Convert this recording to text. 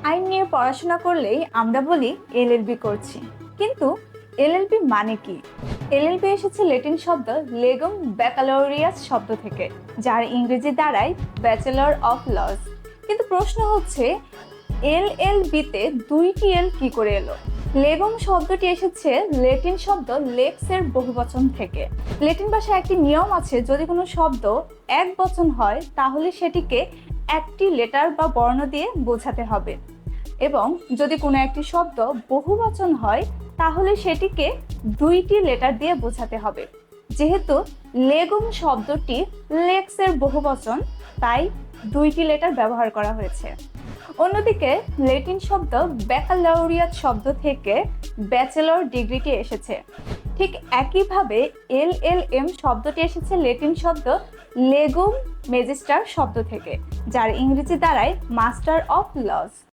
আইন নিয়ে পড়াশোনা করলেই আমরা বলি এলএলবি করছি, কিন্তু এলএলবি মানে কি? এলএলবি এসেছে ল্যাটিন শব্দ লেগুম ব্যাকালোরিয়াস শব্দ থেকে, যার ইংরেজি দাঁড়ায় ব্যাচেলর অফ লজ। কিন্তু প্রশ্ন হচ্ছে, এলএলবিতে দুইটি এল কি করে এলো? লেগুম শব্দটি এসেছে ল্যাটিন শব্দ লেক্স এর বহুবচন থেকে। ল্যাটিন ভাষায় একটি নিয়ম আছে, যদি কোনো শব্দ এক বচন হয় তাহলে সেটিকে একটি লেটার বা বর্ণ দিয়ে বোঝাতে হবে, এবং যদি কোনো একটি শব্দ বহুবচন হয় তাহলে সেটিকে দুইটি লেটার দিয়ে বোঝাতে হবে। যেহেতু লেগুম শব্দটি লেক্স এর বহুবচন, তাই দুইটি লেটার ব্যবহার করা হয়েছে। অন্যদিকে ল্যাটিন শব্দ ব্যাকালাউরিয়াত শব্দ থেকে ব্যাচেলর ডিগ্রিটি এসেছে। ঠিক একইভাবে এলএলএম শব্দটি এসেছে ল্যাটিন শব্দ লেগুম ম্যাজিস্টার শব্দ থেকে, যার ইংরেজি দাঁড়ায় মাস্টার অফ লজ।